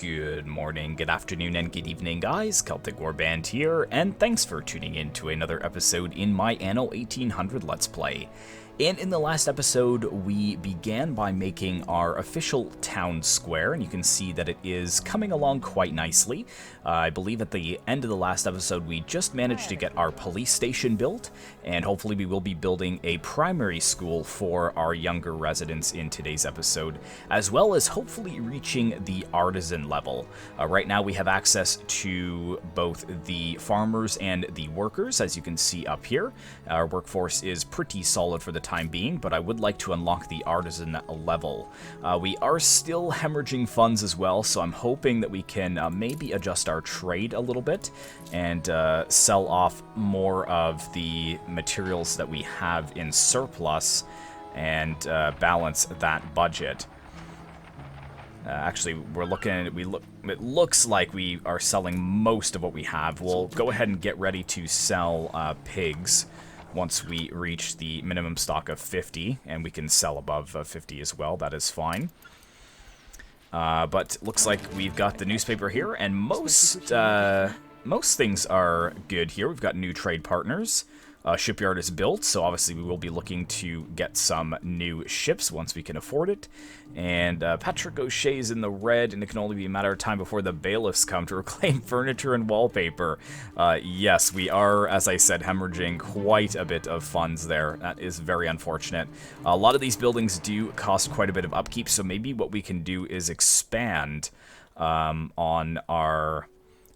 Good morning, good afternoon, and good evening, guys. Celtic Warband here, and thanks for tuning in to another episode in my Anno 1800 Let's Play. And in the last episode, we began by making our official town square, and you can see that it is coming along quite nicely. I believe at the end of the last episode, we just managed to get our police station built, and hopefully we will be building a primary school for our younger residents in today's episode, as well as hopefully reaching the artisan level. Right now we have access to both the farmers and the workers, as you can see up here. Our workforce is pretty solid for the time being, but I would like to unlock the artisan level. We are still hemorrhaging funds as well, so I'm hoping that we can maybe adjust our trade a little bit and sell off more of the materials that we have in surplus and balance that budget. Actually, we're looking at it. It looks like we are selling most of what we have. We'll go ahead and get ready to sell pigs once we reach the minimum stock of 50, and we can sell above 50 as well. That is fine. But looks like we've got the newspaper here, and most things are good here. We've got new trade partners. Shipyard is built, so obviously we will be looking to get some new ships once we can afford it. And Patrick O'Shea's in the red, and it can only be a matter of time before the bailiffs come to reclaim furniture and wallpaper. Yes, we are, as I said, hemorrhaging quite a bit of funds there. That is very unfortunate. A lot of these buildings do cost quite a bit of upkeep, so maybe what we can do is expand on our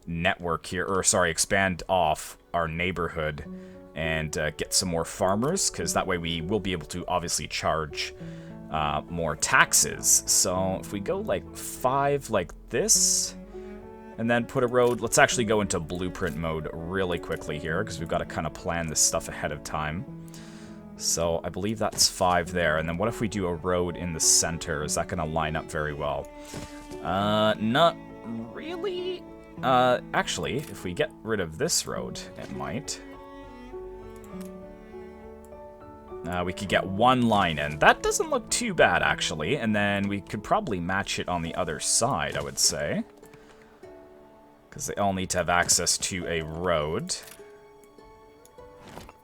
network here, or sorry, expand off our neighborhood and get some more farmers, because that way we will be able to obviously charge more taxes. So if we go like 5 like this, and then put a road, let's actually go into blueprint mode really quickly here, because we've got to kind of plan this stuff ahead of time. So I believe that's 5 there, and then what if we do a road in the center? Is that going to line up very well? Not really. Actually, if we get rid of this road, it might. We could get one line in. That doesn't look too bad, actually. And then we could probably match it on the other side, I would say. Because they all need to have access to a road.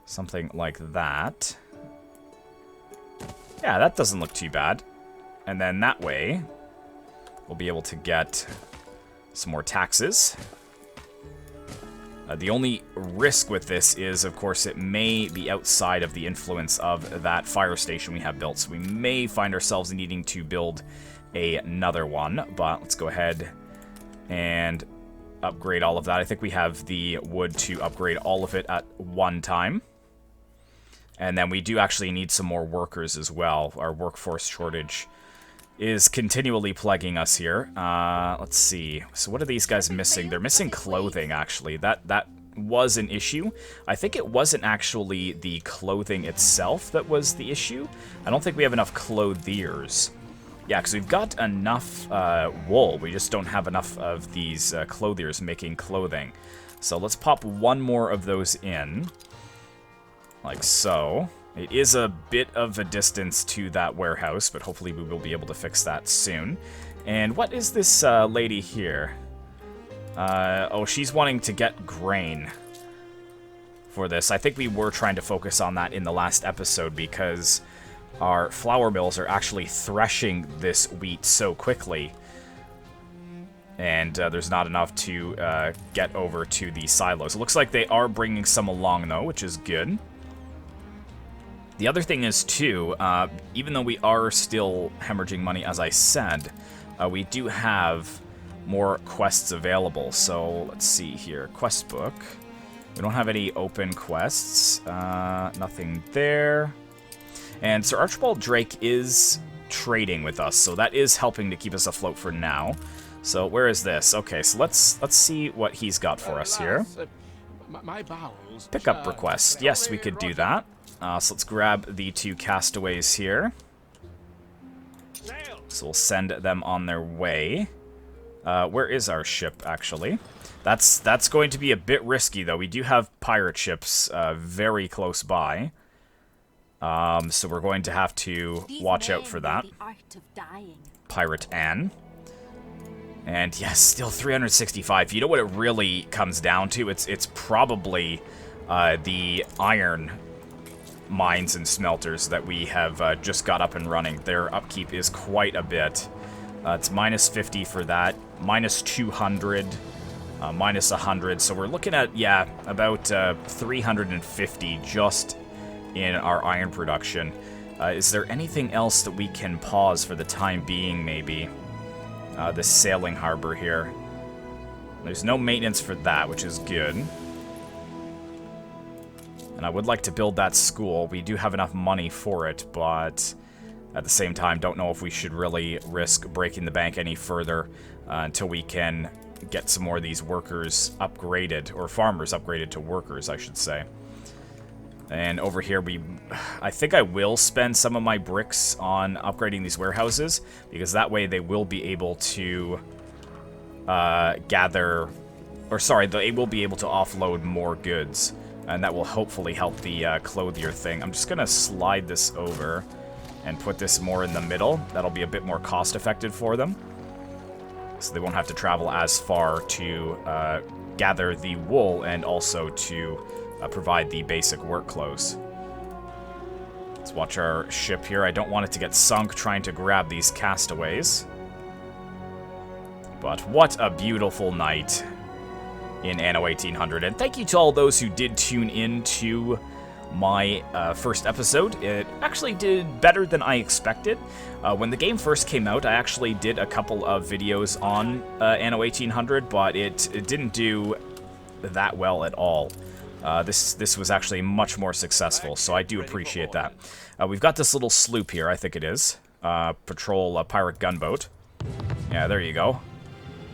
Something like that. Yeah, that doesn't look too bad. And then that way, we'll be able to get some more taxes. The only risk with this is, of course, it may be outside of the influence of that fire station we have built, so we may find ourselves needing to build another one, but let's go ahead and upgrade all of that. I think we have the wood to upgrade all of it at one time. And then we do actually need some more workers as well. Our workforce shortage is continually plaguing us here. Let's see. So what are these guys missing? They're missing clothing, actually. That was an issue. I think it wasn't actually the clothing itself that was the issue. I don't think we have enough clothiers. Yeah, because we've got enough wool. We just don't have enough of these clothiers making clothing. So let's pop one more of those in. Like so. It is a bit of a distance to that warehouse, but hopefully we will be able to fix that soon. And what is this lady here? Oh, she's wanting to get grain for this. I think we were trying to focus on that in the last episode because our flour mills are actually threshing this wheat so quickly. And there's not enough to get over to the silos. It looks like they are bringing some along, though, which is good. The other thing is, too, even though we are still hemorrhaging money, as I said, we do have more quests available. So let's see here. Quest book. We don't have any open quests. Nothing there. And Sir Archibald Drake is trading with us, so that is helping to keep us afloat for now. So where is this? Okay, so let's see what he's got for us here. Pickup request. Yes, we could do that. So let's grab the 2 castaways here. So we'll send them on their way. Where is our ship, actually? That's going to be a bit risky, though. We do have pirate ships very close by. So we're going to have to watch out for that. Pirate Anne. And yes, still 365. You know what it really comes down to? It's probably the iron mines and smelters that we have just got up and running. Their upkeep is quite a bit. It's minus 50 for that, minus 200, minus 100. So we're looking at, yeah, about 350 just in our iron production. Is there anything else that we can pause for the time being, maybe? The sailing harbor here. There's no maintenance for that, which is good. And I would like to build that school. We do have enough money for it, but at the same time, don't know if we should really risk breaking the bank any further until we can get some more of these workers upgraded, or farmers upgraded to workers, I should say. And over here, I think I will spend some of my bricks on upgrading these warehouses, because that way they will be able to they will be able to offload more goods, and that will hopefully help the clothier thing. I'm just going to slide this over and put this more in the middle. That'll be a bit more cost-effective for them, so they won't have to travel as far to gather the wool and also to provide the basic work clothes. Let's watch our ship here. I don't want it to get sunk trying to grab these castaways. But what a beautiful night in Anno 1800. And thank you to all those who did tune in to my first episode. It actually did better than I expected. When the game first came out, I actually did a couple of videos on Anno 1800, but it didn't do that well at all. This was actually much more successful, so I do appreciate that. We've got this little sloop here, I think it is. Patrol a pirate gunboat. Yeah, there you go.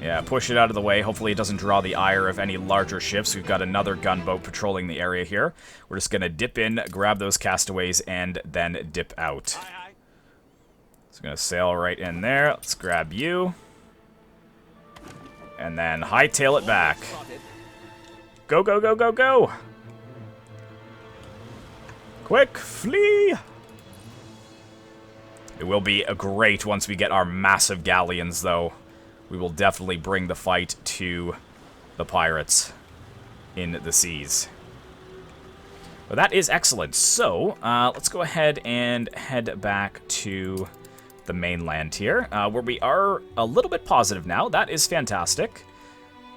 Yeah, push it out of the way. Hopefully it doesn't draw the ire of any larger ships. We've got another gunboat patrolling the area here. We're just going to dip in, grab those castaways, and then dip out. So I'm going to sail right in there. Let's grab you. And then hightail it back. Go, go, go, go, go! Quick, flee! It will be great once we get our massive galleons, though. We will definitely bring the fight to the pirates in the seas. Well, that is excellent. So, let's go ahead and head back to the mainland here, where we are a little bit positive now. That is fantastic.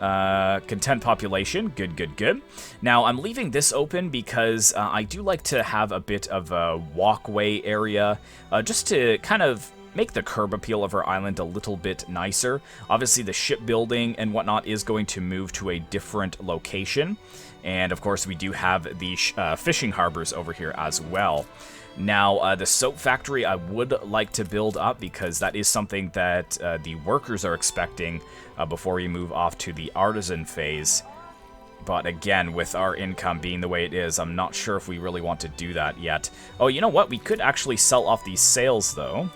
Content population, good, good, good. Now, I'm leaving this open because I do like to have a bit of a walkway area, just to kind of make the curb appeal of our island a little bit nicer. Obviously, the shipbuilding and whatnot is going to move to a different location, and of course, we do have the fishing harbors over here as well. Now, the soap factory I would like to build up because that is something that the workers are expecting before we move off to the artisan phase. But again, with our income being the way it is, I'm not sure if we really want to do that yet. Oh, you know what? We could actually sell off these sails, though.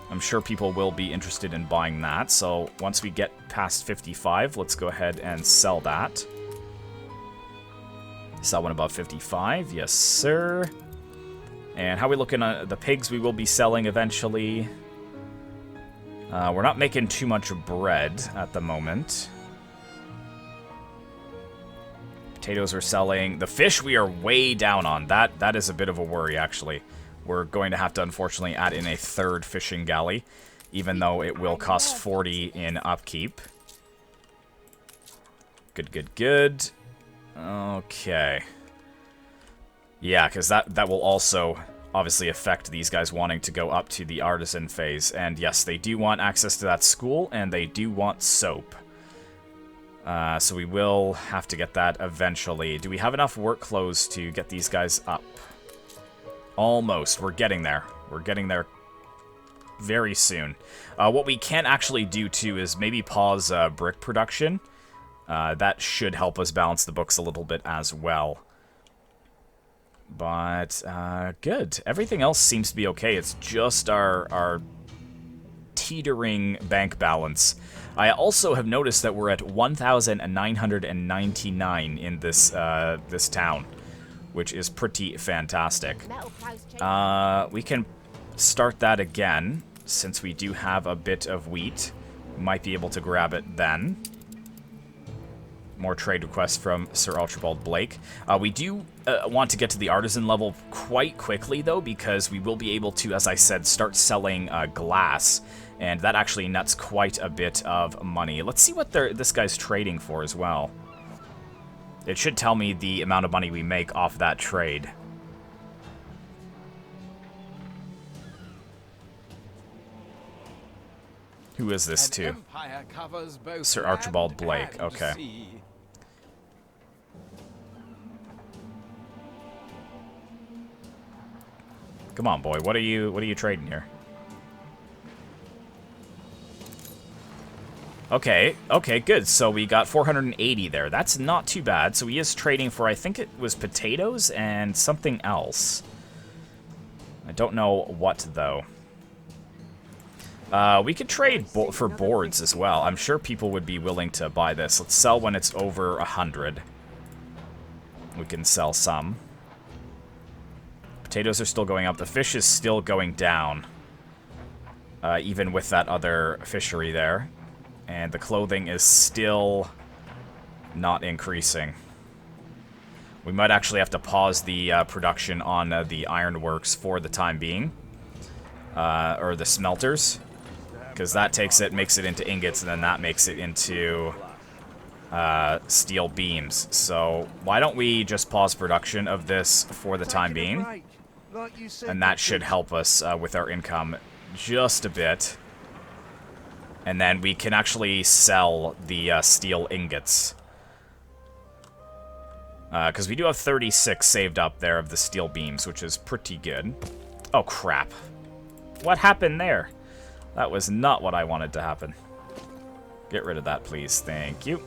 I'm sure people will be interested in buying that. So once we get past 55, let's go ahead and sell that. Sell one above 55. Yes, sir. And how are we looking at the pigs we will be selling eventually? We're not making too much bread at the moment. Potatoes are selling. The fish we are way down on. That is a bit of a worry, actually. We're going to have to, unfortunately, add in a third fishing galley, even though it will cost 40 in upkeep. Good, good, good. Okay. Yeah, because that will also obviously affect these guys wanting to go up to the artisan phase. And yes, they do want access to that school, and they do want soap. So we will have to get that eventually. Do we have enough work clothes to get these guys up? Almost. We're getting there. We're getting there very soon. What we can actually do, too, is maybe pause brick production. That should help us balance the books a little bit as well. But, good. Everything else seems to be okay. It's just our teetering bank balance. I also have noticed that we're at 1,999 in this this town, which is pretty fantastic. We can start that again, since we do have a bit of wheat. Might be able to grab it then. More trade requests from Sir Archibald Blake. We do want to get to the artisan level quite quickly, though, because we will be able to, as I said, start selling glass. And that actually nets quite a bit of money. Let's see what this guy's trading for as well. It should tell me the amount of money we make off that trade. Who is this to? Sir Archibald Blake. Okay. Come on, boy. What are you trading here? Okay, good. So we got 480 there. That's not too bad. So he is trading for, I think it was potatoes and something else. I don't know what, though. We could trade for boards as well. I'm sure people would be willing to buy this. Let's sell when it's over 100. We can sell some. Potatoes are still going up. The fish is still going down. Even with that other fishery there. And the clothing is still not increasing. We might actually have to pause the production on the ironworks for the time being. Or the smelters. Because that takes it, makes it into ingots, and then that makes it into steel beams. So why don't we just pause production of this for the time being? And that should help us with our income just a bit. And then we can actually sell the steel ingots. Because we do have 36 saved up there of the steel beams, which is pretty good. Oh, crap. What happened there? That was not what I wanted to happen. Get rid of that, please. Thank you.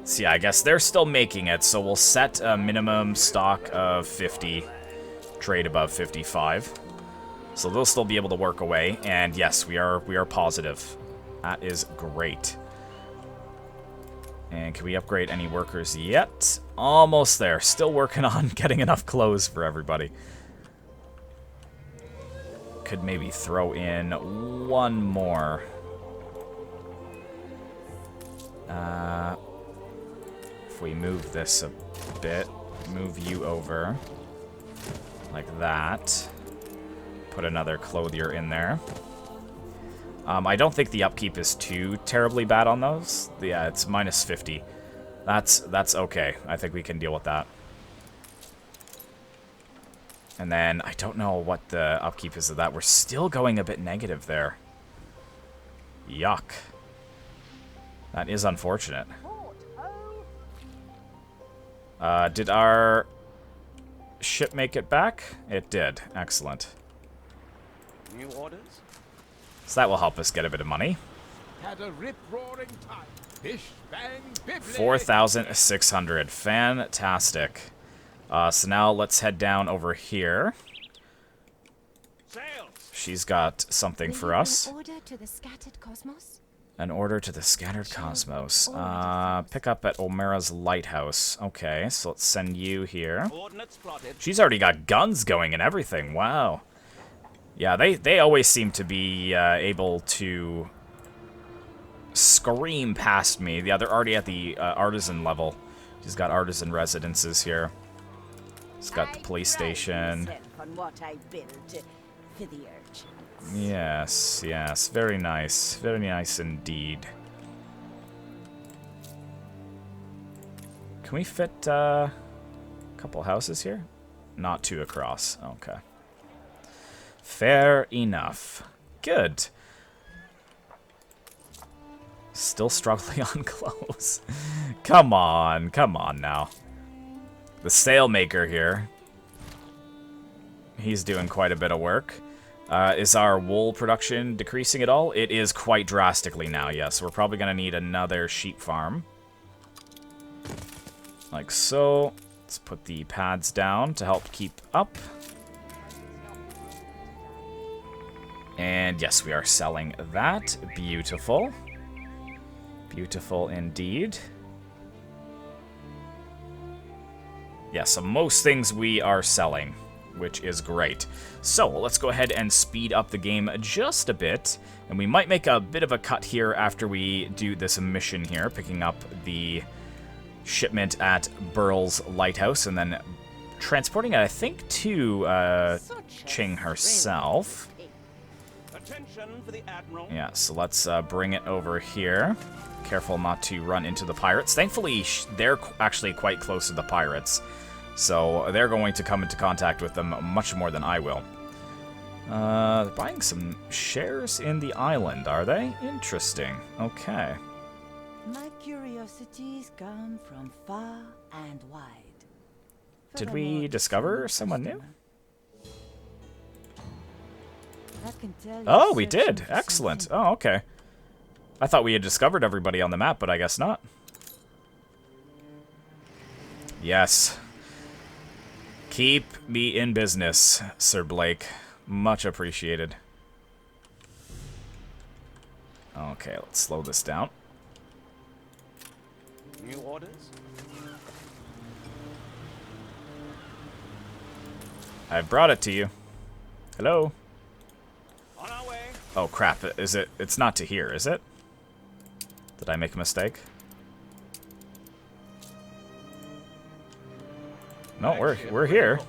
So yeah, I guess they're still making it, so we'll set a minimum stock of 50. Trade above 55. So they'll still be able to work away, and yes, we are positive. That is great. And can we upgrade any workers yet? Almost there. Still working on getting enough clothes for everybody. Could maybe throw in one more. If we move this a bit, move you over. Like that. Put another clothier in there. I don't think the upkeep is too terribly bad on those. Yeah, it's minus 50. That's okay. I think we can deal with that. And then I don't know what the upkeep is of that. We're still going a bit negative there. Yuck. That is unfortunate. Did our ship make it back? It did. Excellent. New orders? So that will help us get a bit of money. Had a rip-roaring time. Bish, bang, bibbly. 4,600. Fantastic. So now let's head down over here. Sails. She's got something for us. An order to the scattered cosmos? An order to the scattered cosmos. Pick up at O'Mara's lighthouse. Okay, so let's send you here. Coordinates plotted. She's already got guns going and everything. Wow. Yeah, they always seem to be able to scream past me. Yeah, they're already at the artisan level. She's got artisan residences here. She's got the police station. On what I built for the urchins. Yes, yes. Very nice. Very nice indeed. Can we fit a couple houses here? Not two across. Okay. Fair enough. Good. Still struggling on clothes. Come on now. The sailmaker here. He's doing quite a bit of work. Is our wool production decreasing at all? It is quite drastically now, yes. We're probably going to need another sheep farm. Like so. Let's put the pads down to help keep up. And yes, we are selling that. Beautiful. Beautiful indeed. Yeah, so most things we are selling. which is great. So let's go ahead and speed up the game just a bit, and we might make a bit of a cut here after we do this mission here, picking up the shipment at Burl's Lighthouse, and then transporting it, I think, to Ching herself. Attention for the Admiral. Yeah, so let's bring it over here. Careful not to run into the pirates. Thankfully, they're actually quite close to the pirates, so they're going to come into contact with them much more than I will. They're buying some shares in the island, are they? Interesting. Okay. My curiosities come from far and wide. Did we discover someone new? Oh, we did. Excellent. Oh, okay. I thought we had discovered everybody on the map, but I guess not. Yes. Keep me in business, Sir Blake. Much appreciated. Okay, let's slow this down. New orders? I've brought it to you. Hello? On our way. Oh, crap. Is it? It's not to here, is it? Did I make a mistake? No, we're here.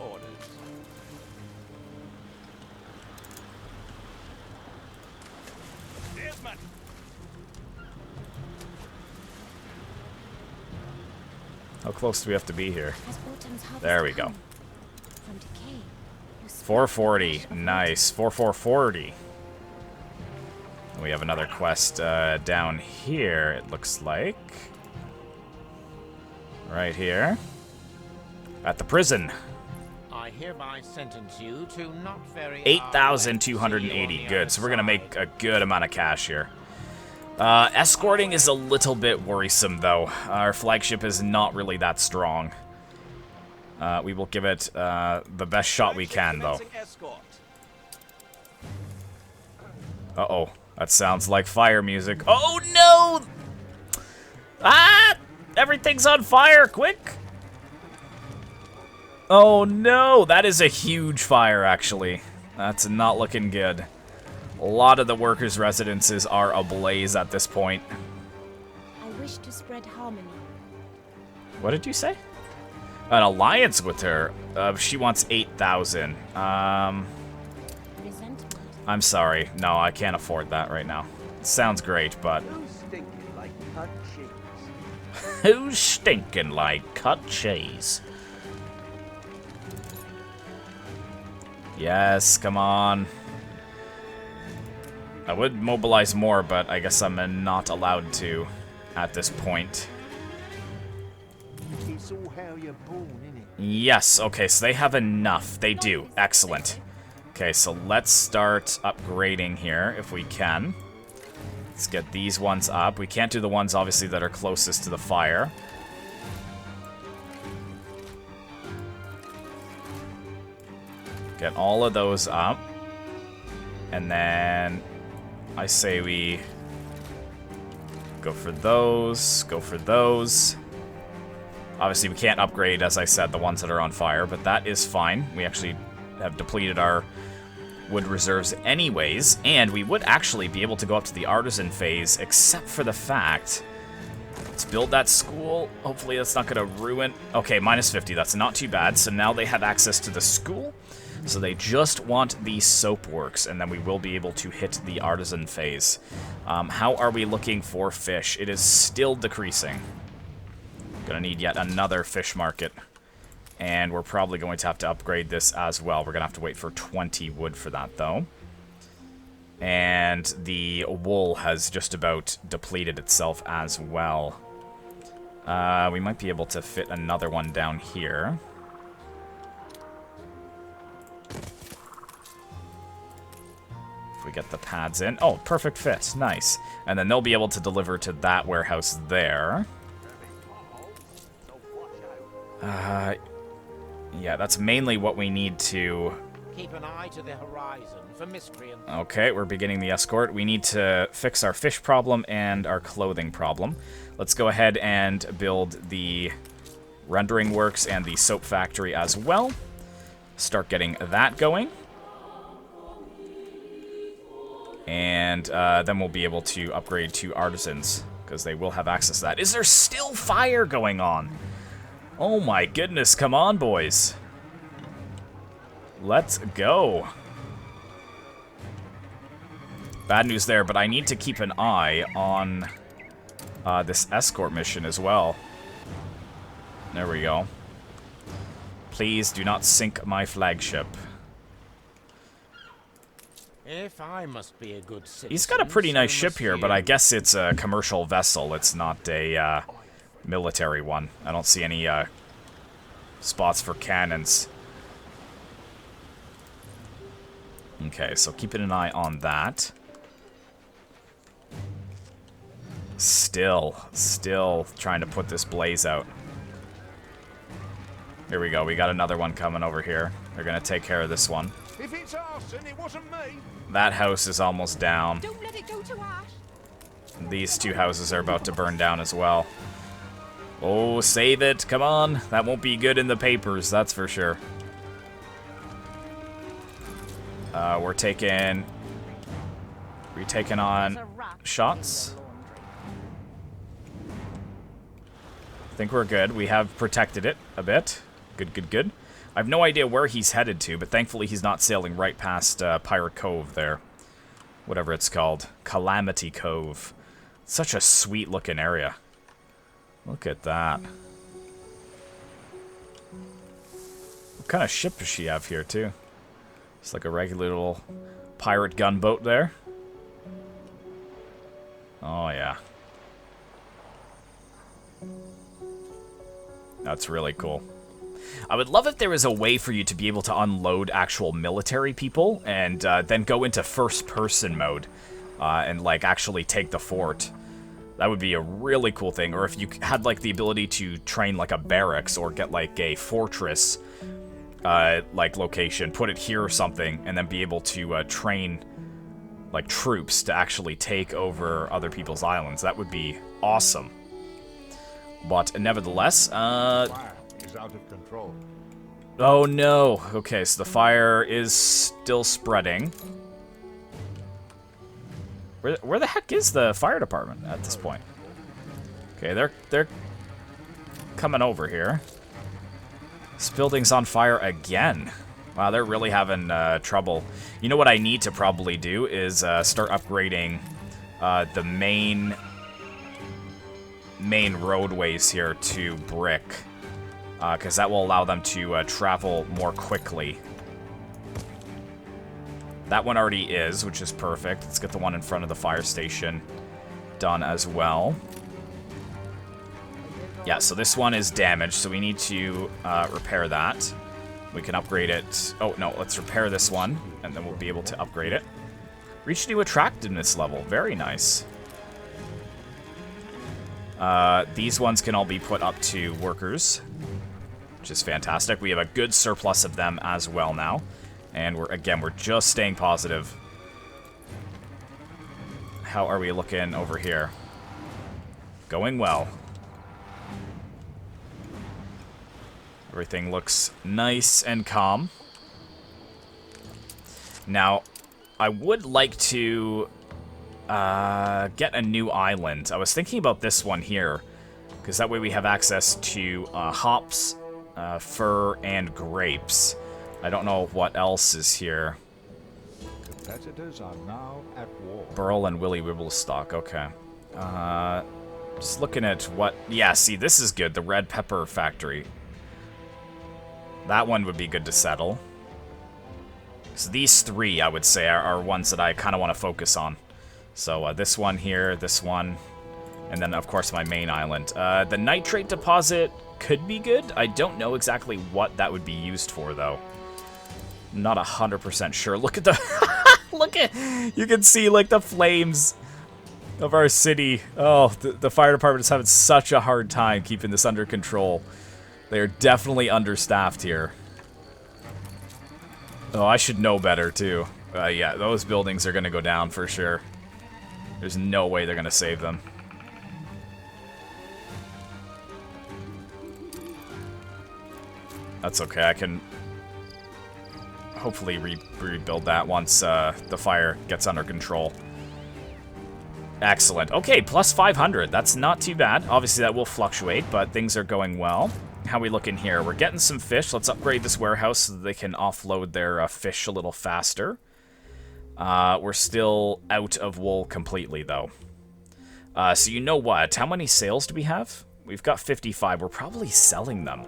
How close do we have to be here? There we go. 440. Nice. 4440. We have another quest down here, it looks like. Right here. At the prison. I hereby sentence you to not very 8,280. Good. So we're going to make a good amount of cash here. Escorting is a little bit worrisome, though. Our flagship is not really that strong. We will give it the best shot we can, though. Uh-oh. That sounds like fire music. Oh, no! Ah! Everything's on fire! Quick! Oh, no! That is a huge fire, actually. That's not looking good. A lot of the workers' residences are ablaze at this point. I wish to spread harmony. What did you say? An alliance with her. She wants 8,000. Resentment. I'm sorry. No, I can't afford that right now. It sounds great, but... Who's stinking like cut cheese? Who's stinking like cut cheese? Yes, come on. I would mobilize more, but I guess I'm not allowed to at this point. It's all how you're born, innit? Yes, okay, so they have enough. They do. Excellent. Okay, so let's start upgrading here, if we can. Let's get these ones up. We can't do the ones, obviously, that are closest to the fire. Get all of those up. And then I say we go for those, go for those. Obviously, we can't upgrade, as I said, the ones that are on fire, but that is fine. We actually have depleted our wood reserves anyways, and we would actually be able to go up to the artisan phase, except for the fact... Let's build that school. Hopefully that's not going to ruin... Okay, minus 50. That's not too bad. So now they have access to the school. So they just want the soap works, and then we will be able to hit the artisan phase. How are we looking for fish? It is still decreasing. Gonna need yet another fish market. And we're probably going to have to upgrade this as well. We're gonna have to wait for 20 wood for that, though. And the wool has just about depleted itself as well. We might be able to fit another one down here. If we get the pads in. Oh, perfect fit. Nice. And then they'll be able to deliver to that warehouse there. Yeah, that's mainly what we need to... Keep an eye to the horizon for miscreants. Okay, we're beginning the escort. We need to fix our fish problem and our clothing problem. Let's go ahead and build the rendering works and the soap factory as well. start getting that going. And then we'll be able to upgrade to artisans, because they will have access to that. Is there still fire going on? Oh my goodness, come on, boys. Let's go. Bad news there, but I need to keep an eye on this escort mission as well. There we go. Please do not sink my flagship. If I must be a good citizen, He's got a pretty nice so ship must here, you. but I guess it's a commercial vessel. It's not a military one. I don't see any spots for cannons. Okay, so keeping an eye on that. Still trying to put this blaze out. Here we go. We got another one coming over here. They're gonna take care of this one. If it's arson, it wasn't me. That house is almost down. Don't let it go to ash. These two houses are about to burn down as well. Oh, save it. Come on. That won't be good in the papers, that's for sure. We're taking on shots. I think we're good. We have protected it a bit. Good. I have no idea where he's headed to, but thankfully he's not sailing right past Pirate Cove there. Whatever it's called. Calamity Cove. Such a sweet looking area. Look at that. What kind of ship does she have here, too? It's like a regular little pirate gunboat there. Oh, yeah. That's really cool. I would love if there was a way for you to be able to unload actual military people and then go into first-person mode and, like, actually take the fort. That would be a really cool thing. Or if you had, like, the ability to train, like, a barracks or get, like, a fortress, like, location, put it here or something, and then be able to train, like, troops to actually take over other people's islands. That would be awesome. But nevertheless, Fire is out of control. oh no. Okay, so the fire is still spreading. Where the heck is the fire department at this point? Okay, they're coming over here. This building's on fire again. Wow, they're really having trouble. You know what I need to probably do is start upgrading the main roadways here to brick, because that will allow them to travel more quickly. That one already is, which is perfect. Let's get the one in front of the fire station done as well. Yeah, so this one is damaged, so we need to repair that. We can upgrade it. Oh, no, let's repair this one, and then we'll be able to upgrade it. Reach new attractiveness level. Very nice. These ones can all be put up to workers, which is fantastic. We have a good surplus of them as well now. And we're just staying positive. How are we looking over here? Going well. Everything looks nice and calm. Now, I would like to get a new island. I was thinking about this one here, because that way we have access to hops, fur, and grapes. I don't know what else is here. Competitors are now at war. Burl and Willy Wibblestock, okay. Just looking at what... Yeah, see, this is good. The red pepper factory. That one would be good to settle. So these three, I would say, are ones that I kind of want to focus on. So this one here, this one, and then, of course, my main island. The nitrate deposit could be good. I don't know exactly what that would be used for, though. Not 100% sure. Look at the... Look at... You can see, like, the flames of our city. Oh, the fire department is having such a hard time keeping this under control. They are definitely understaffed here. Oh, I should know better, too. Yeah, those buildings are going to go down for sure. There's no way they're going to save them. That's okay, I can hopefully rebuild that once the fire gets under control. Excellent. Okay, plus 500. That's not too bad. Obviously, that will fluctuate, but things are going well. How we looking here? We're getting some fish. Let's upgrade this warehouse so that they can offload their fish a little faster. We're still out of wool completely, though. So you know what? How many sales do we have? We've got 55. We're probably selling them.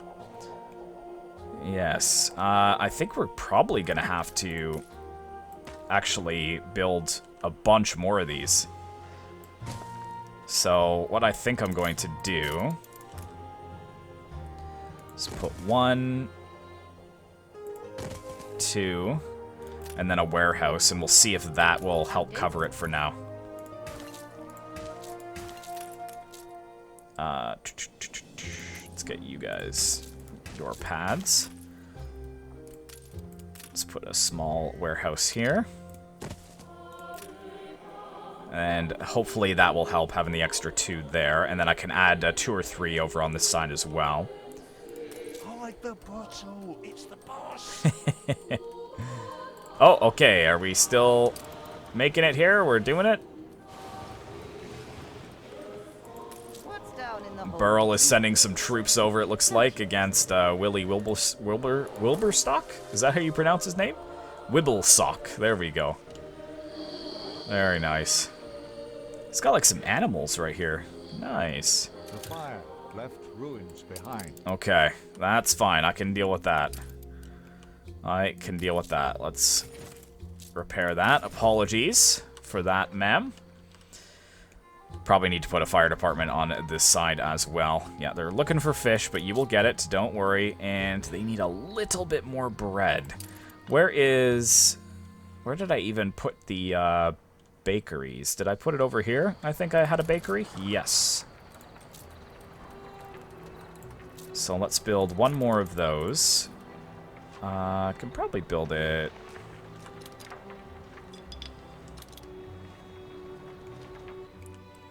Yes. I think we're probably going to have to actually build a bunch more of these. So what I think I'm going to do is put 1, 2, and then a warehouse, and we'll see if that will help cover it for now. Let's get you guys your pads. Let's put a small warehouse here. And hopefully that will help, having the extra 2 there. And then I can add 2 or 3 over on this side as well. Hide the bottle. It's the boss. Oh, okay. Are we still making it here? We're doing it? What's down in the hole? Burl is sending some troops over, it looks like, against Willie Wilburstock? Is that how you pronounce his name? Wibblesock. There we go. Very nice. It's got like some animals right here. Nice. The fire left ruins behind. Okay, that's fine. I can deal with that. I can deal with that. Let's repair that. Apologies for that, ma'am. Probably need to put a fire department on this side as well. Yeah, they're looking for fish, but you will get it. Don't worry. And they need a little bit more bread. Where did I even put the bakeries? Did I put it over here? I think I had a bakery. Yes. So let's build 1 more of those. I can probably build it.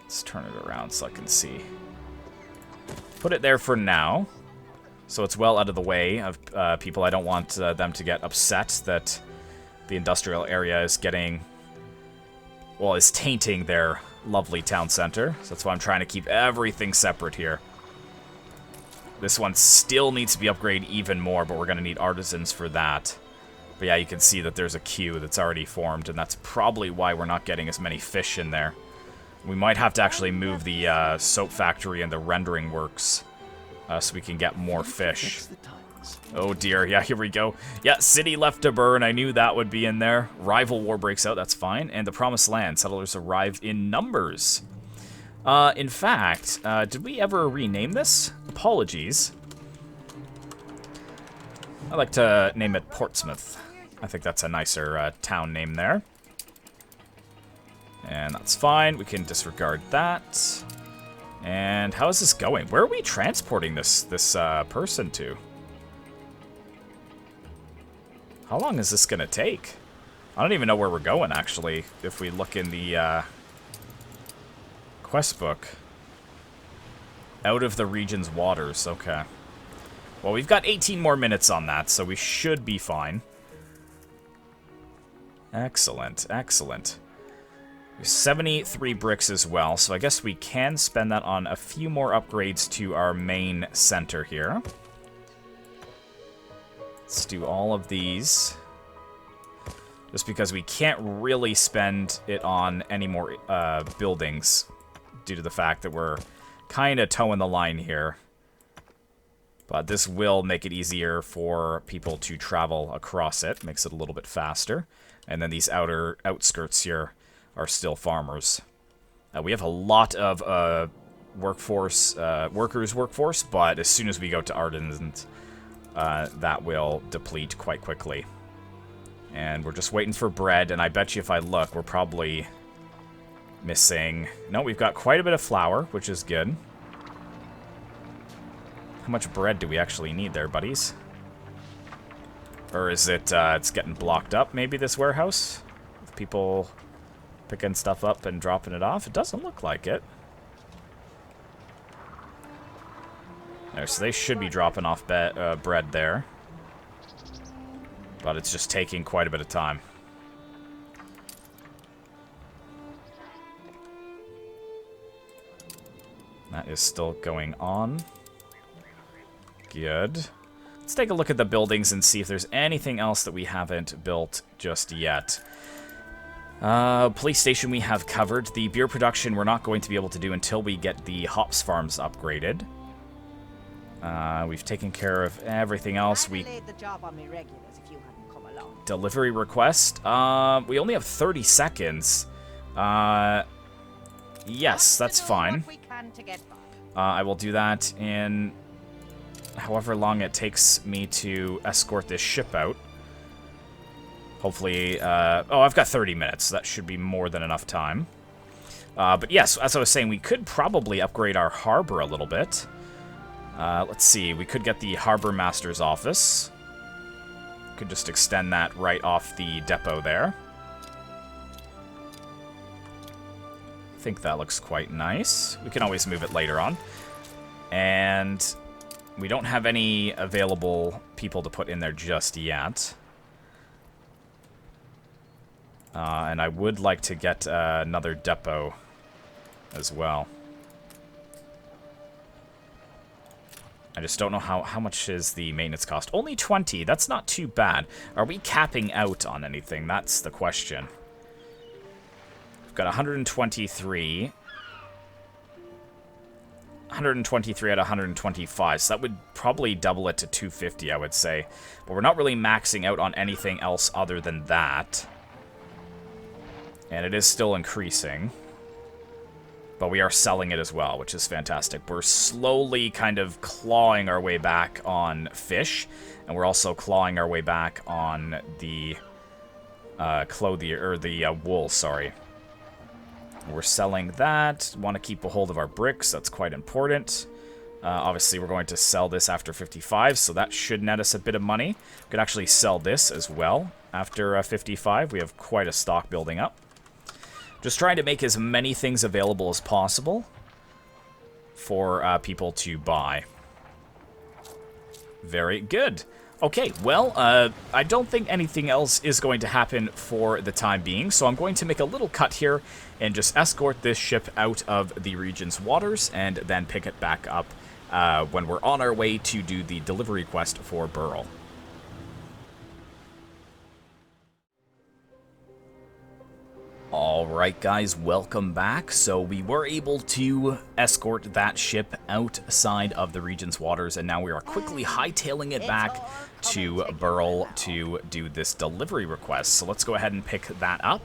Let's turn it around so I can see. Put it there for now, so it's well out of the way of people. I don't want them to get upset that the industrial area is getting, well, is tainting their lovely town center. So that's why I'm trying to keep everything separate here. This one still needs to be upgraded even more, but we're going to need artisans for that. But yeah, you can see that there's a queue that's already formed, and that's probably why we're not getting as many fish in there. We might have to actually move the soap factory and the rendering works so we can get more fish. Oh dear, yeah, here we go. Yeah, city left to burn. I knew that would be in there. Rival war breaks out, that's fine. And the promised land. Settlers arrived in numbers. In fact, did we ever rename this? Apologies. I like to name it Portsmouth. I think that's a nicer town name there. And that's fine. We can disregard that. And how is this going? Where are we transporting this person to? How long is this going to take? I don't even know where we're going, actually, if we look in the quest book. Out of the region's waters. Okay. Well, we've got 18 more minutes on that, so we should be fine. Excellent, excellent. 73 bricks as well, so I guess we can spend that on a few more upgrades to our main center here. Let's do all of these. Just because we can't really spend it on any more buildings due to the fact that we're kind of toeing the line here. But this will make it easier for people to travel across it. Makes it a little bit faster. And then these outer outskirts here are still farmers. We have a lot of workforce, but as soon as we go to artisans, that will deplete quite quickly. And we're just waiting for bread, and I bet you if I look, we're probably missing... No, we've got quite a bit of flour, which is good. How much bread do we actually need there, buddies? Or is it, it's getting blocked up, maybe, this warehouse? With people picking stuff up and dropping it off? It doesn't look like it. There, so they should be dropping off bread there. But it's just taking quite a bit of time. That is still going on. Good. Let's take a look at the buildings and see if there's anything else that we haven't built just yet. Police station we have covered. The beer production we're not going to be able to do until we get the hops farms upgraded. We've taken care of everything else. We laid the job on me regulars if you hadn't come along. Delivery request. We only have 30 seconds. Yes, that's fine. What we can to get by. I will do that in however long it takes me to escort this ship out. Hopefully, oh, I've got 30 minutes. So that should be more than enough time. But yes, as I was saying, we could probably upgrade our harbor a little bit. Let's see, we could get the harbor master's office. Could just extend that right off the depot there. I think that looks quite nice. We can always move it later on. And we don't have any available people to put in there just yet. And I would like to get another depot as well. I just don't know how much is the maintenance cost. Only 20, that's not too bad. Are we capping out on anything? That's the question. We've got 123. 123 at 125, so that would probably double it to 250, I would say. But we're not really maxing out on anything else other than that. And it is still increasing. But we are selling it as well, which is fantastic. We're slowly kind of clawing our way back on fish, and we're also clawing our way back on the clothing, or the wool, sorry. We're selling that. Want to keep a hold of our bricks. That's quite important. Obviously, we're going to sell this after 55, so that should net us a bit of money. We could actually sell this as well after 55. We have quite a stock building up. Just trying to make as many things available as possible for people to buy. Very good. Okay, well, I don't think anything else is going to happen for the time being, so I'm going to make a little cut here and just escort this ship out of the region's waters and then pick it back up when we're on our way to do the delivery quest for Burl. Alright guys, welcome back. So we were able to escort that ship outside of the region's waters, and now we are quickly hightailing it back to Burl to do this delivery request. So let's go ahead and pick that up.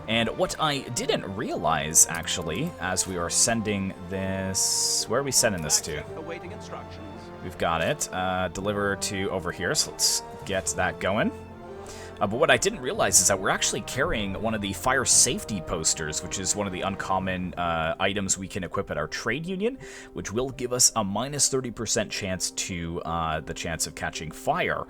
And what I didn't realize, actually, as we are sending this... Where are we sending this to? Awaiting instructions. We've got it. Deliver to over here, so let's get that going. But what I didn't realize is that we're actually carrying one of the fire safety posters, which is one of the uncommon items we can equip at our trade union, which will give us a minus 30% chance to the chance of catching fire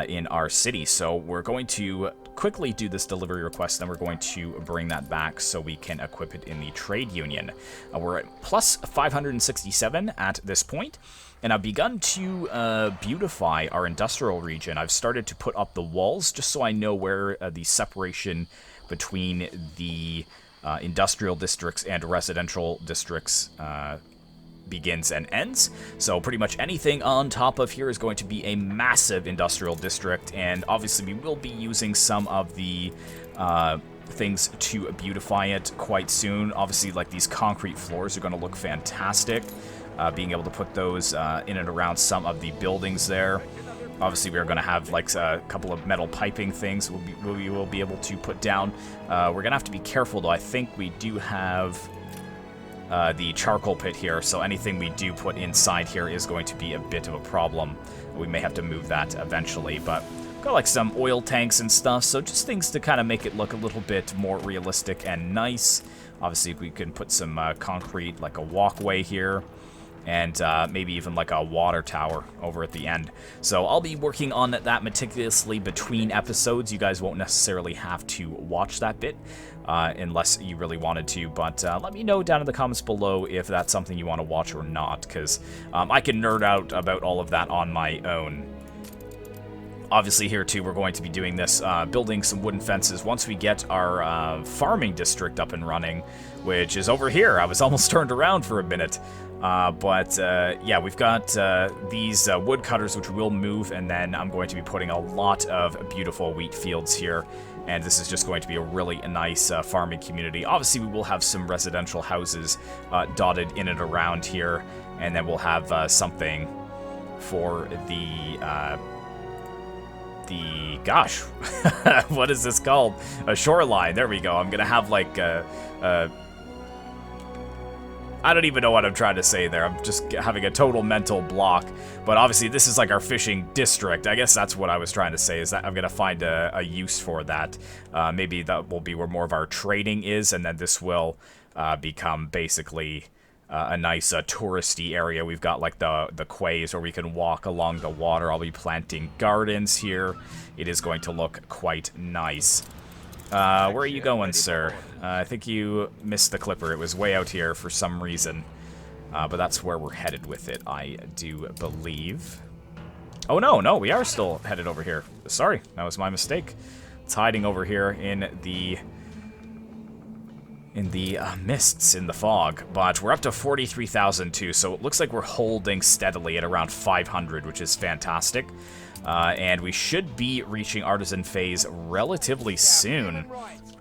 in our city. So we're going to quickly do this delivery request, then we're going to bring that back so we can equip it in the trade union. We're at plus 567 at this point. And I've begun to beautify our industrial region. I've started to put up the walls just so I know where the separation between the industrial districts and residential districts begins and ends. So pretty much anything on top of here is going to be a massive industrial district, and obviously we will be using some of the things to beautify it quite soon. Obviously, like, these concrete floors are going to look fantastic. Being able to put those in and around some of the buildings there. Obviously, we are going to have like a couple of metal piping things we will be able to put down. We're going to have to be careful, though. I think we do have the charcoal pit here, so anything we do put inside here is going to be a bit of a problem. We may have to move that eventually, but got like some oil tanks and stuff, so just things to kind of make it look a little bit more realistic and nice. Obviously, we can put some concrete, like a walkway here. And maybe even like a water tower over at the end. So I'll be working on that meticulously between episodes. You guys won't necessarily have to watch that bit unless you really wanted to. But let me know down in the comments below if that's something you want to watch or not, because I can nerd out about all of that on my own. Obviously here too, we're going to be doing this, building some wooden fences once we get our farming district up and running, which is over here. I was almost turned around for a minute. Yeah, we've got these woodcutters which will move, and then I'm going to be putting a lot of beautiful wheat fields here. And this is just going to be a really nice farming community. Obviously, we will have some residential houses dotted in and around here, and then we'll have something for the gosh, what is this called? A shoreline. There we go. I'm gonna have like I don't even know what I'm trying to say there. I'm just having a total mental block. But obviously, this is like our fishing district. I guess that's what I was trying to say, is that I'm gonna find a use for that. Maybe that will be where more of our trading is, and then this will become basically a nice touristy area. We've got like the quays where we can walk along the water. I'll be planting gardens here. It is going to look quite nice. Where are you going, sir? I think you missed the clipper. It was way out here for some reason. But that's where we're headed with it, I do believe. Oh, no, we are still headed over here. Sorry, that was my mistake. It's hiding over here in the mists, in the fog. But we're up to 43,002, so it looks like we're holding steadily at around 500, which is fantastic. And we should be reaching artisan phase relatively soon.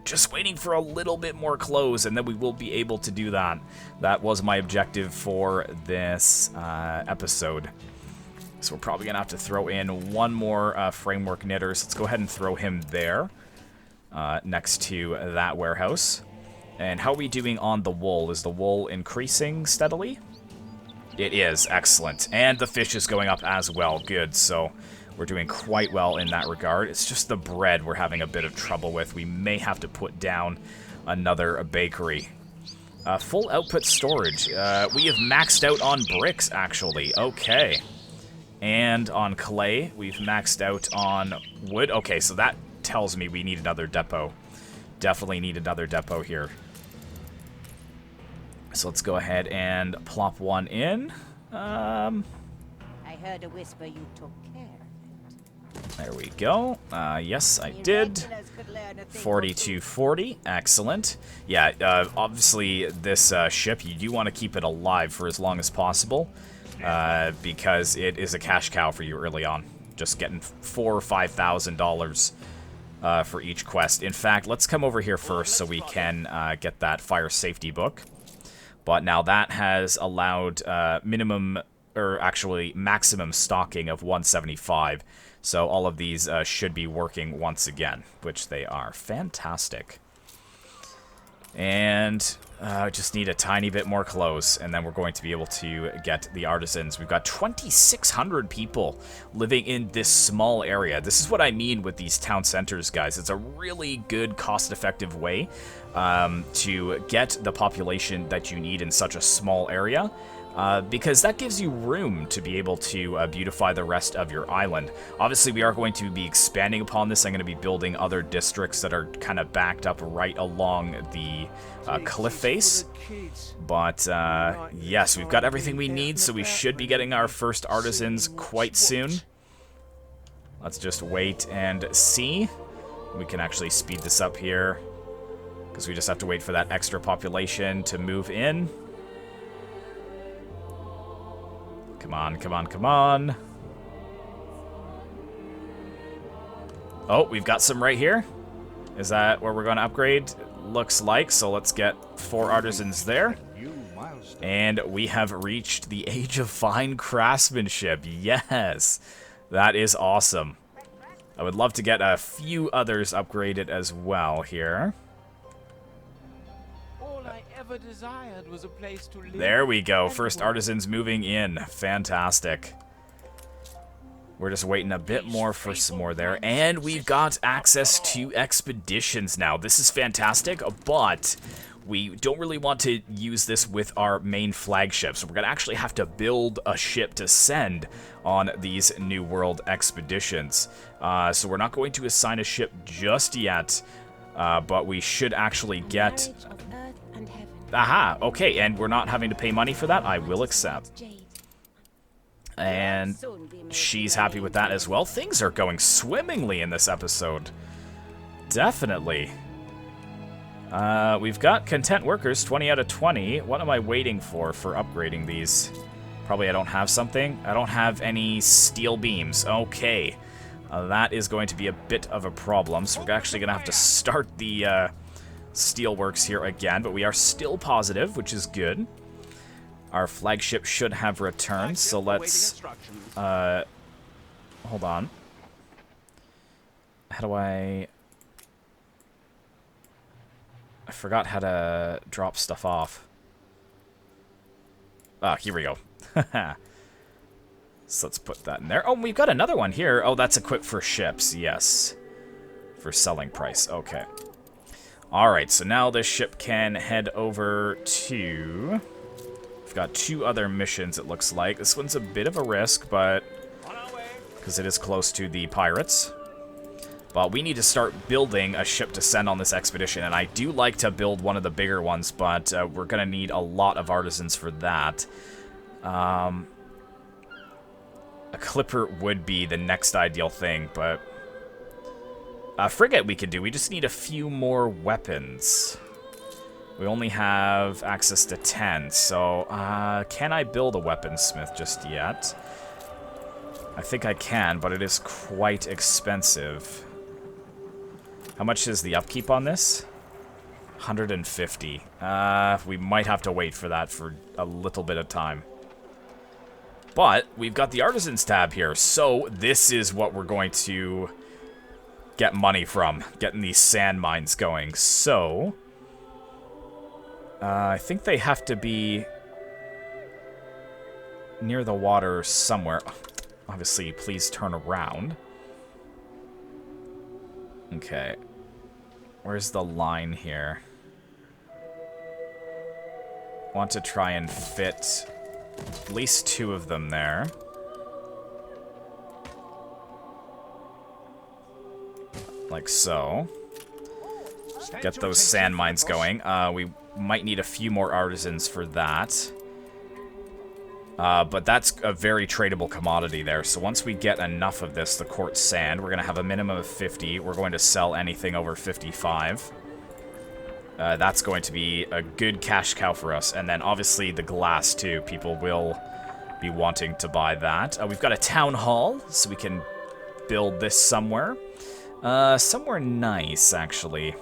Just waiting for a little bit more clothes, and then we will be able to do that. That was my objective for this episode. So we're probably going to have to throw in one more framework knitter. So let's go ahead and throw him there, next to that warehouse. And how are we doing on the wool? Is the wool increasing steadily? It is. Excellent. And the fish is going up as well. Good. So we're doing quite well in that regard. It's just the bread we're having a bit of trouble with. We may have to put down another bakery. Full output storage. We have maxed out on bricks, actually. Okay. And on clay, we've maxed out on wood. Okay, so that tells me we need another depot. Definitely need another depot here. So let's go ahead and plop one in. I heard a whisper you took care. There we go. Yes, I did. 4240. Excellent. Yeah, obviously, this ship, you do want to keep it alive for as long as possible, because it is a cash cow for you early on. Just getting $4,000 or $5,000 for each quest. In fact, let's come over here first so we can get that fire safety book. But now that has allowed minimum, or actually maximum stocking of 175. So all of these should be working once again, which they are. Fantastic. And just need a tiny bit more clothes, and then we're going to be able to get the artisans. We've got 2,600 people living in this small area. This is what I mean with these town centers, guys. It's a really good, cost-effective way to get the population that you need in such a small area. Because that gives you room to be able to beautify the rest of your island. Obviously, we are going to be expanding upon this. I'm going to be building other districts that are kind of backed up right along the cliff face. But, yes, we've got everything we need, so we should be getting our first artisans quite soon. Let's just wait and see. We can actually speed this up here, because we just have to wait for that extra population to move in. Come on, come on, come on. Oh, we've got some right here. Is that where we're going to upgrade? Looks like. So let's get 4 artisans there. And we have reached the age of fine craftsmanship. Yes, that is awesome. I would love to get a few others upgraded as well here. Desired was a place to live. There we go. First artisans moving in. Fantastic. We're just waiting a bit more for some more there. And we've got access to expeditions now. This is fantastic, but we don't really want to use this with our main flagship. So we're going to actually have to build a ship to send on these New World expeditions. So we're not going to assign a ship just yet, but we should actually get... Aha, okay, and we're not having to pay money for that? I will accept. And she's happy with that as well. Things are going swimmingly in this episode. Definitely. We've got content workers, 20 out of 20. What am I waiting for upgrading these? Probably I don't have something. I don't have any steel beams. Okay. That is going to be a bit of a problem. So we're actually going to have to start the steelworks here again. But we are still positive, which is good. Our flagship should have returned. So let's... hold on. How do I forgot how to drop stuff off. Ah, here we go. So let's put that in there. Oh, we've got another one here. Oh, that's equipped for ships. Yes. For selling price. Okay. Alright, so now this ship can head over to... We've got 2 other missions, it looks like. This one's a bit of a risk, but... because it is close to the pirates. But we need to start building a ship to send on this expedition, and I do like to build one of the bigger ones, but we're going to need a lot of artisans for that. A clipper would be the next ideal thing, but... a frigate we could do. We just need a few more weapons. We only have access to 10, so can I build a weaponsmith just yet? I think I can, but it is quite expensive. How much is the upkeep on this? 150. We might have to wait for that for a little bit of time. But we've got the Artisans tab here, so this is what we're going to get money from, getting these sand mines going. So, I think they have to be near the water somewhere. Obviously, please turn around. Okay. Where's the line here? Want to try and fit at least 2 of them there. Like so. Get those sand mines going. We might need a few more artisans for that. But that's a very tradable commodity there. So once we get enough of this, the quartz sand, we're going to have a minimum of 50. We're going to sell anything over 55. That's going to be a good cash cow for us. And then obviously the glass too. People will be wanting to buy that. We've got a town hall, so we can build this somewhere. Somewhere nice, actually.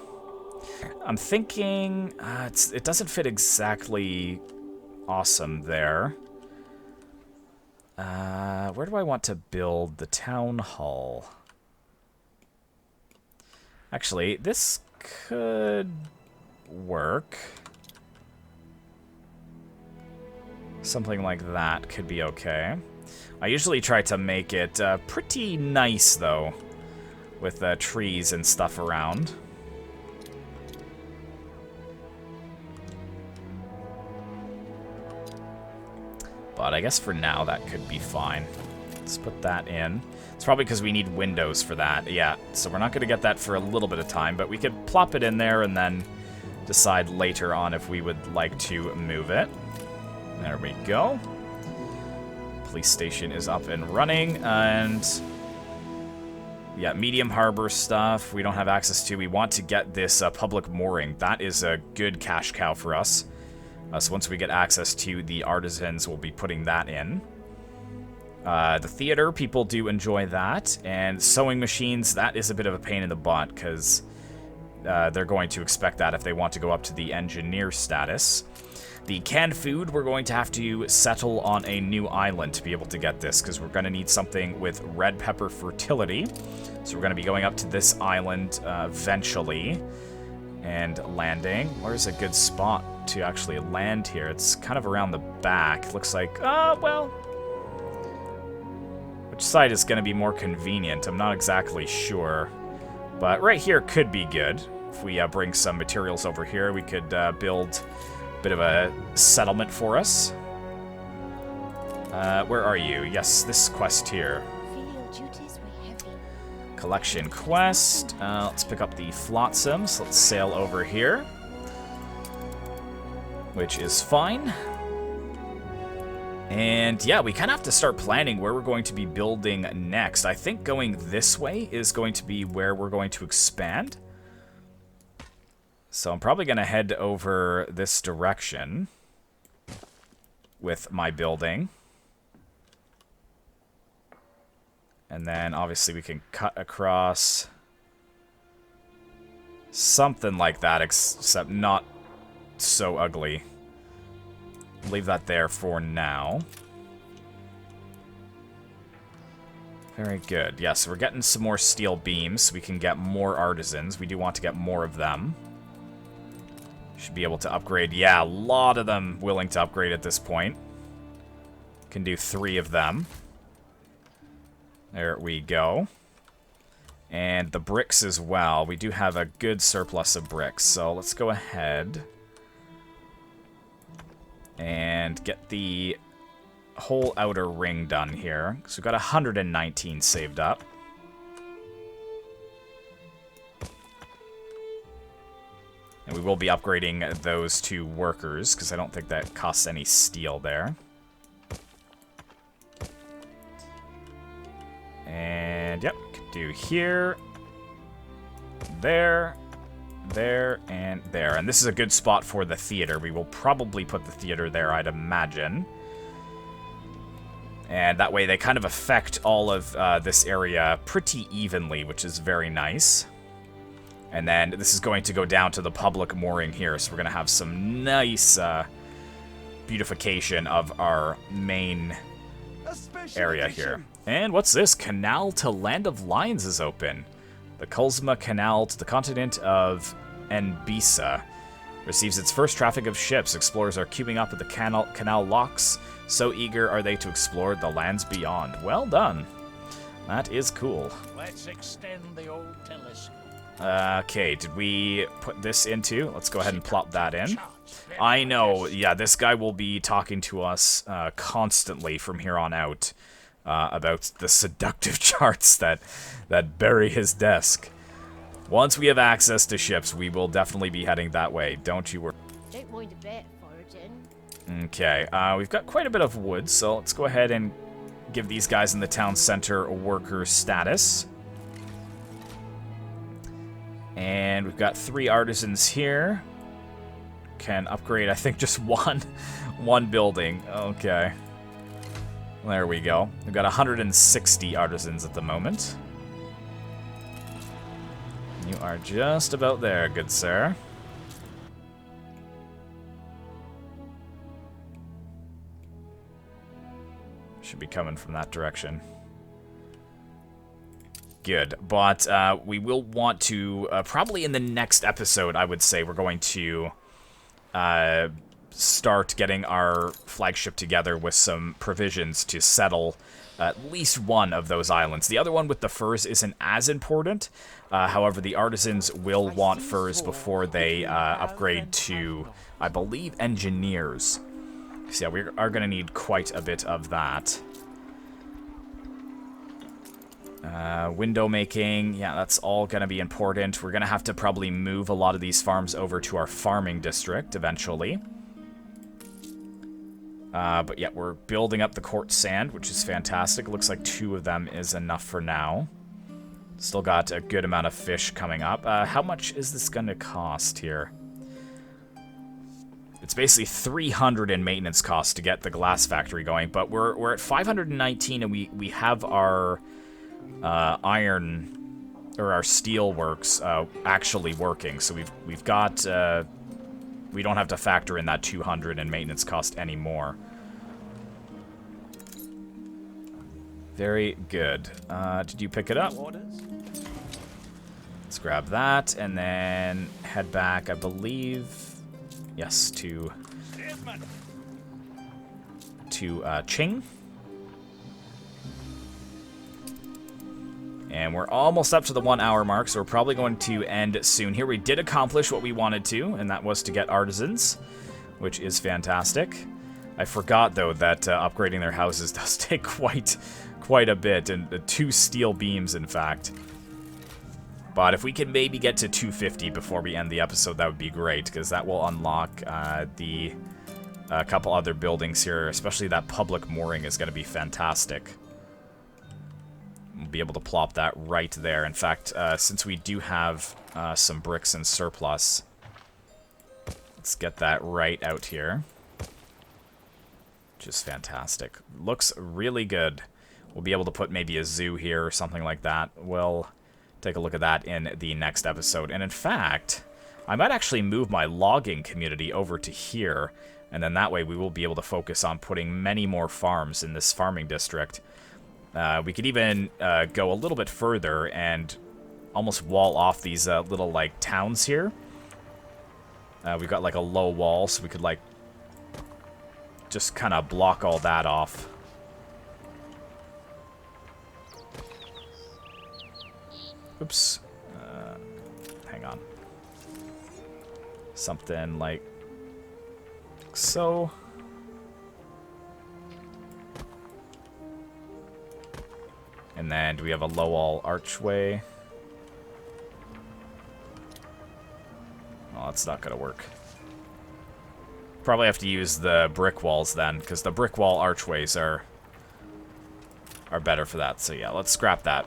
I'm thinking it doesn't fit exactly awesome there. Where do I want to build the town hall? Actually, this could work. Something like that could be okay. I usually try to make it pretty nice, though, with trees and stuff around. But I guess for now that could be fine. Let's put that in. It's probably because we need windows for that. Yeah, so we're not going to get that for a little bit of time, but we could plop it in there and then decide later on if we would like to move it. There we go. Police station is up and running, and yeah, medium harbor stuff we don't have access to. We want to get this public mooring. That is a good cash cow for us. So once we get access to the artisans, we'll be putting that in. The theater, people do enjoy that. And sewing machines, that is a bit of a pain in the butt, because they're going to expect that if they want to go up to the engineer status. The canned food, we're going to have to settle on a new island to be able to get this, because we're going to need something with red pepper fertility. So we're going to be going up to this island eventually and landing. Where's a good spot to actually land here? It's kind of around the back. Looks like, well, which side is going to be more convenient? I'm not exactly sure. But right here could be good. If we bring some materials over here, we could build a bit of a settlement for us. Where are you? Yes, this quest here. Collection quest. Let's pick up the flotsams. Let's sail over here, which is fine. And yeah, we kind of have to start planning where we're going to be building next. I think going this way is going to be where we're going to expand. So I'm probably going to head over this direction with my building. And then obviously we can cut across something like that, except not so ugly. Leave that there for now. Very good. Yes, we're getting some more steel beams so we can get more artisans. We do want to get more of them. Should be able to upgrade. Yeah, a lot of them willing to upgrade at this point. Can do 3 of them. There we go. And the bricks as well. We do have a good surplus of bricks, so let's go ahead and get the whole outer ring done here. So we've got 119 saved up. And we will be upgrading those 2 workers, because I don't think that costs any steel there. And, yep, could do here, there, and there. And this is a good spot for the theater. We will probably put the theater there, I'd imagine. And that way they kind of affect all of this area pretty evenly, which is very nice. And then this is going to go down to the public mooring here, so we're going to have some nice beautification of our main area here. And what's this? Canal to Land of Lions is open. The Kulzma Canal to the continent of Enbisa receives its first traffic of ships. Explorers are queuing up at the canal locks. So eager are they to explore the lands beyond. Well done. That is cool. Let's extend the old telescope. Okay, did we put this into? Let's go ahead and plop that in. I know, yeah, this guy will be talking to us constantly from here on out about the seductive charts that bury his desk. Once we have access to ships, we will definitely be heading that way. Don't you worry. Don't mind a bit, foraging. Okay, we've got quite a bit of wood, so let's go ahead and give these guys in the town center a worker status. And we've got 3 artisans here. Can upgrade, I think, just one building. Okay. There we go. We've got 160 artisans at the moment. You are just about there, good sir. Should be coming from that direction. Good, but we will want to, probably in the next episode, I would say, we're going to start getting our flagship together with some provisions to settle at least one of those islands. The other one with the furs isn't as important. However, the artisans will want furs before they upgrade to, I believe, engineers. So yeah, we are going to need quite a bit of that. Window making, yeah, that's all going to be important. We're going to have to probably move a lot of these farms over to our farming district eventually. But yeah, we're building up the court sand, which is fantastic. It looks like 2 of them is enough for now. Still got a good amount of fish coming up. How much is this going to cost here? It's basically 300 in maintenance costs to get the glass factory going, but we're at 519, and we have our iron or our steel works actually working. So we've got we don't have to factor in that 200 in maintenance cost anymore. Very good. Did you pick it up? Let's grab that and then head back, I believe. Yes, to Ching. And we're almost up to the 1 hour mark, so we're probably going to end soon. Here we did accomplish what we wanted to, and that was to get artisans, which is fantastic. I forgot, though, that upgrading their houses does take quite a bit, and 2 steel beams, in fact. But if we can maybe get to 250 before we end the episode, that would be great, because that will unlock the a couple other buildings here, especially that public mooring is going to be fantastic. We'll be able to plop that right there. In fact, since we do have some bricks in surplus, let's get that right out here. Which is fantastic. Looks really good. We'll be able to put maybe a zoo here or something like that. We'll take a look at that in the next episode. And in fact, I might actually move my logging community over to here. And then that way we will be able to focus on putting many more farms in this farming district. We could even go a little bit further and almost wall off these little, like, towns here. We've got, like, a low wall, so we could, like, just kind of block all that off. Oops. Hang on. Something like so. And then do we have a low wall archway? Well, that's not going to work. Probably have to use the brick walls then, because the brick wall archways are better for that. So yeah, let's scrap that.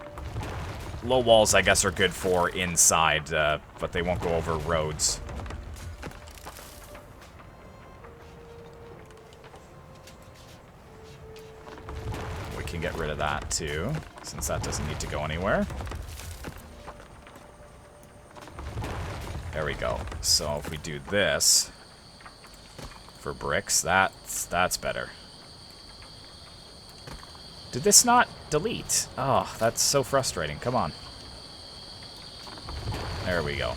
Low walls, I guess, are good for inside, but they won't go over roads. We can get rid of that too, since that doesn't need to go anywhere. There we go. So if we do this for bricks, that's better. Did this not delete? Oh, that's so frustrating. Come on. There we go.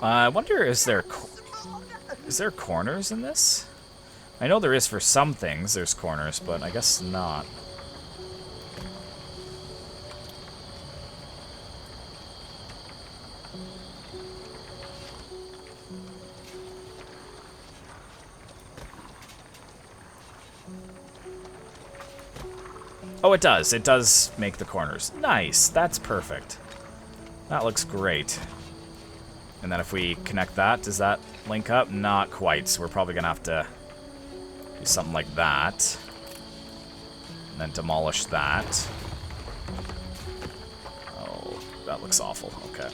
I wonder, is there corners in this? I know there is for some things, there's corners, but I guess not. Oh, it does. It does make the corners. Nice. That's perfect. That looks great. And then if we connect that, does that link up? Not quite. So we're probably going to have to do something like that. And then demolish that. Oh, that looks awful. Okay.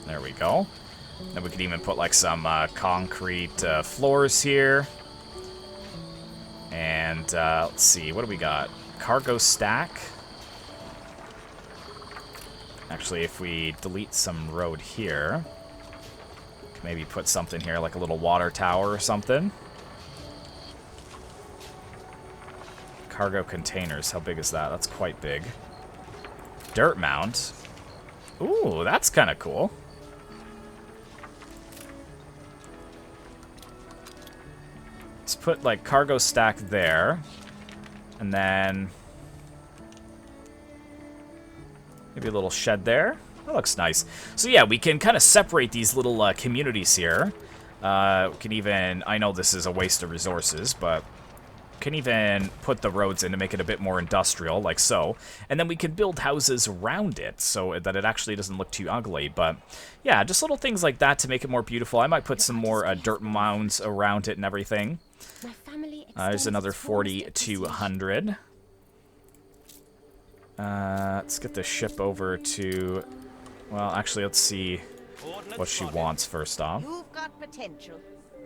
There we go. Then we could even put like some concrete floors here. And let's see, what do we got? Cargo stack. Actually, if we delete some road here, maybe put something here, like a little water tower or something. Cargo containers, how big is that? That's quite big. Dirt mound. Ooh, that's kind of cool. Let's put, like, cargo stack there. And then maybe a little shed there. That looks nice. So, yeah, we can kind of separate these little communities here. We can even, I know this is a waste of resources, but can even put the roads in to make it a bit more industrial, like so. And then we can build houses around it so that it actually doesn't look too ugly. But, yeah, just little things like that to make it more beautiful. I might put some more dirt mounds around it and everything. There's another 4,200. Let's get the ship over to... Well, actually, let's see what she wants first off. You've got potential,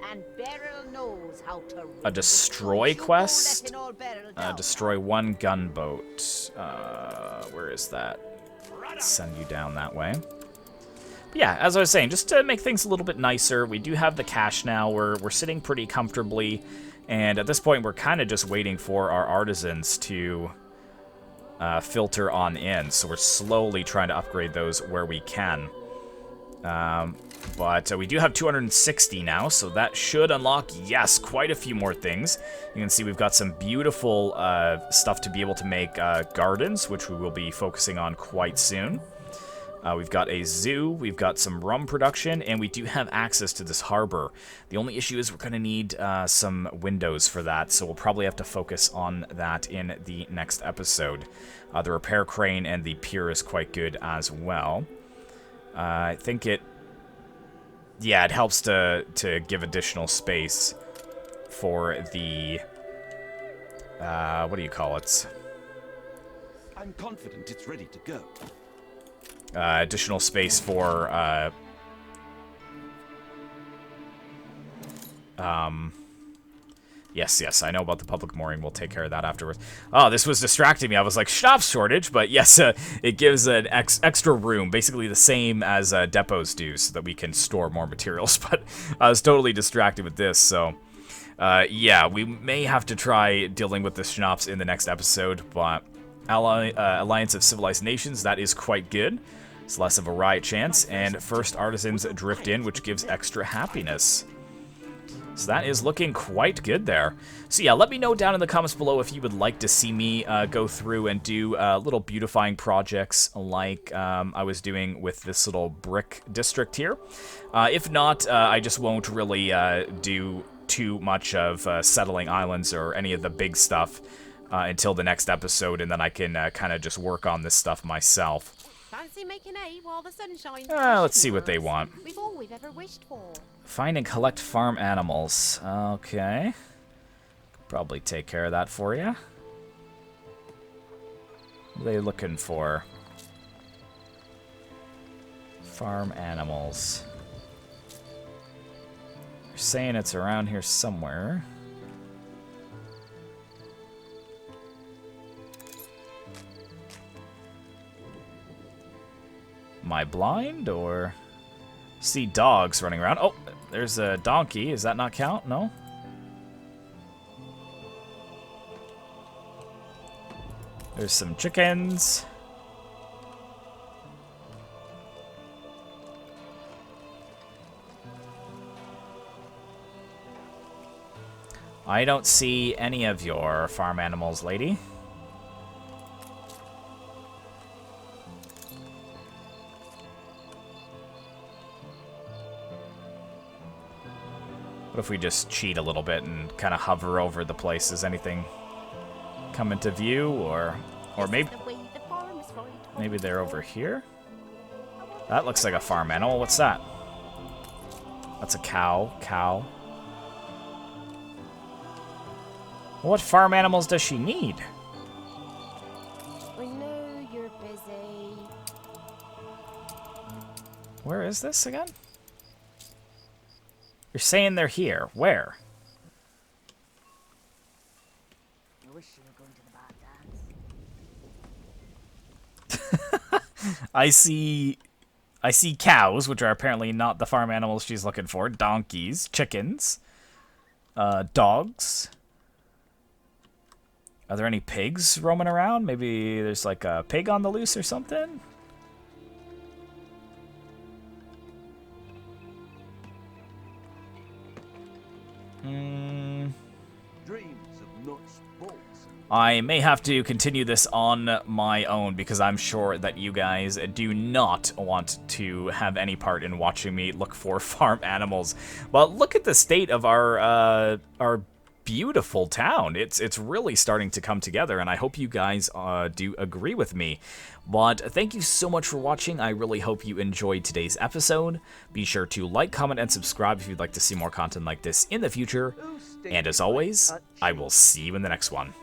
and Beryl knows how to... A destroy quest? Destroy one gunboat. Where is that? Let's send you down that way. But yeah, as I was saying, just to make things a little bit nicer, we do have the cash now. We're sitting pretty comfortably, and at this point, we're kind of just waiting for our artisans to filter on in. So we're slowly trying to upgrade those where we can. But we do have 260 now, so that should unlock, yes, quite a few more things. You can see we've got some beautiful stuff to be able to make gardens, which we will be focusing on quite soon. We've got a zoo, we've got some rum production, and we do have access to this harbor. The only issue is we're going to need some windows for that, so we'll probably have to focus on that in the next episode. The repair crane and the pier is quite good as well. I think it helps to give additional space for the, what do you call it? I'm confident it's ready to go. Additional space for, yes, I know about the public mooring. We'll take care of that afterwards. Oh, this was distracting me. I was like, schnapps shortage, but yes, it gives an extra room, basically the same as depots do, so that we can store more materials, but I was totally distracted with this, so... yeah, we may have to try dealing with the schnapps in the next episode, but Alliance of Civilized Nations, that is quite good. It's less of a riot chance, and first artisans drift in, which gives extra happiness. So that is looking quite good there. So yeah, let me know down in the comments below if you would like to see me go through and do little beautifying projects like I was doing with this little brick district here. If not, I just won't really do too much of settling islands or any of the big stuff until the next episode, and then I can kind of just work on this stuff myself. Fancy making hay while the sun shines. Let's see what they want. We've all we've ever wished for. Find and collect farm animals. Okay. Probably take care of that for you. What are they looking for? Farm animals. They're saying it's around here somewhere. Am I blind, or see dogs running around? Oh, there's a donkey. Does that not count? No? There's some chickens. I don't see any of your farm animals, lady. What if we just cheat a little bit and kind of hover over the place? Does anything come into view, or maybe they're over here? That looks like a farm animal. What's that? That's a cow. Cow. What farm animals does she need? We know you're busy. Where is this again? You're saying they're here. Where? I wish you were going to the bar dance. I see cows, which are apparently not the farm animals she's looking for. Donkeys, chickens, dogs. Are there any pigs roaming around? Maybe there's like a pig on the loose or something? Dreams of nuts, bolts. I may have to continue this on my own because I'm sure that you guys do not want to have any part in watching me look for farm animals. But look at the state of our beautiful town. It's really starting to come together, and I hope you guys do agree with me. But thank you so much for watching. I really hope you enjoyed today's episode. Be sure to like, comment, and subscribe if you'd like to see more content like this in the future. And as always, I will see you in the next one.